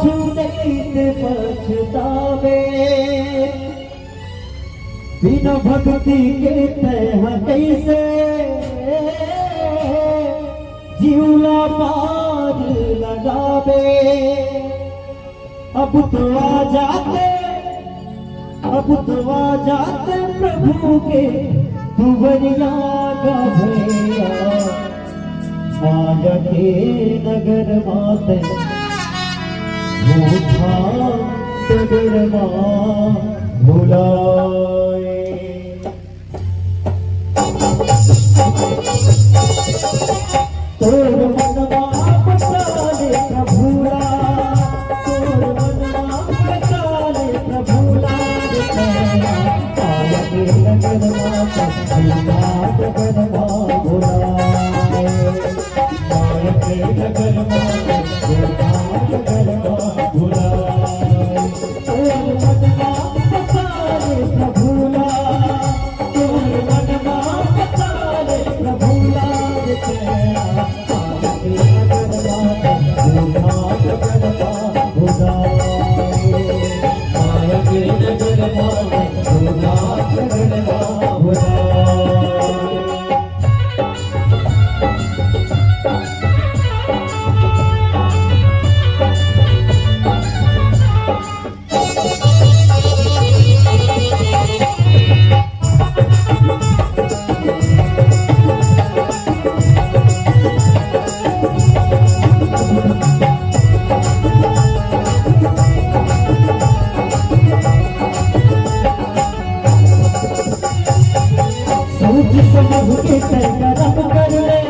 पाछू नहीं पछतावे बिना भक्ति के तह कैसे जीवला पार लगावे। अब तो आ जाते प्रभु के दुवरिया का भैया माया के नगर माते भूखा नगर मां भुलाए। तोर मनवा बचाले प्रभुला, तोर मनवा बचाले प्रभुला, माया के नगर माता भूखा नगर मां भुलाए। माया के नगर माता भूखा नगर मां भुलाए। तोर मनवा बचाले प्रभुला, तोर मनवा बचाले प्रभुला, माया के नगर माता भूखा नगर मां भुलाए। माया के नगर माता भूखा नगर मां भुलाए। समझ के करम कर ले,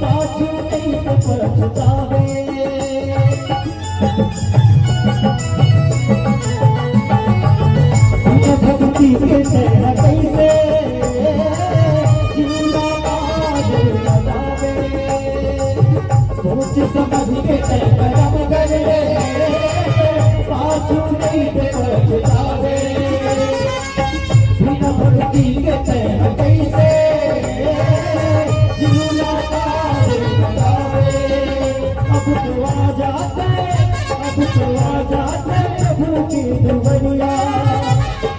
पाछू नहीं पछतावे। भक्ति के तेरा कैसे जीना पार लगावे। सोच समझ के करम कर ले, पाछू नहीं पछतावे। बिना भक्ति के तेरा कैसे जीना पार लगावे। अब तो आ जाते प्रभु की दुवरिया,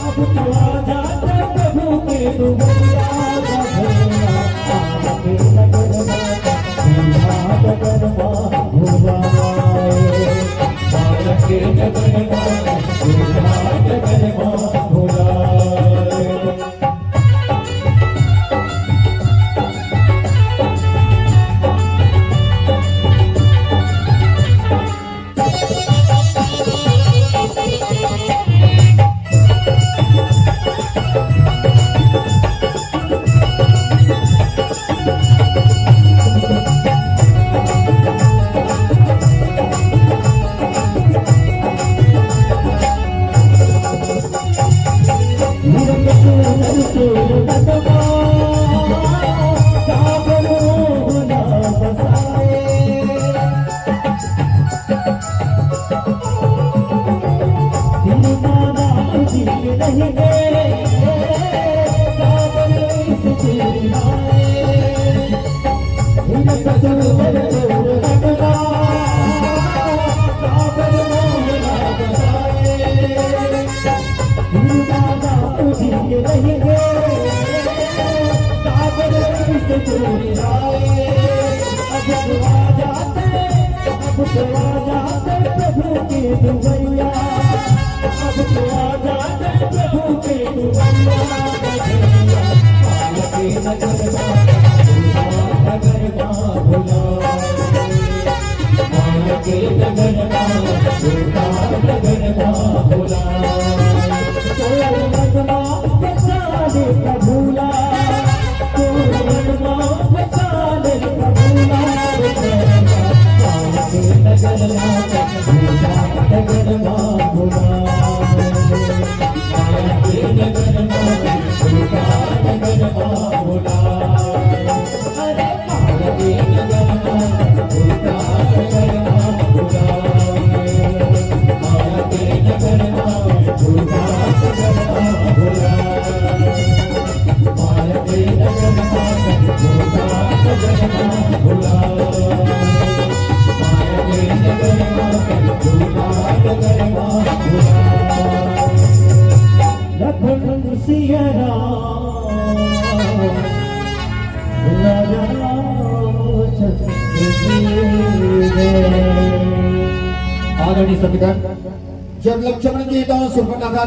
अब तो आ जाते प्रभु की दुवरिया का भैया माया के नगर माता भूखा नगर मां भुलाए। माया के नगर माता भूखा नगर मां भुलाए। प्रभु की दुवरिया, अब तो आ जाते प्रभु की दुवरिया माया के नगर माता नगर मां भुलाए। माया के नगर माता नगर मां भुलाए। तोर मनवा बचाले प्रभुला, तोर मनवा बचाले प्रभुला, माया के नगर माता भूखा नगर मां भुलाए। माया के नगर माता भूखा नगर मां भुलाए। अरे माया के नगर माता भूखा नगर मां भुलाए। माया के नगर माता भूखा नगर मां भुलाए। माया के नगर माता भूखा नगर मां भुलाए। माया के लखन सिया राम राजा आदरणीय संविधान जब लक्ष्मण जी तो सुपर्णखा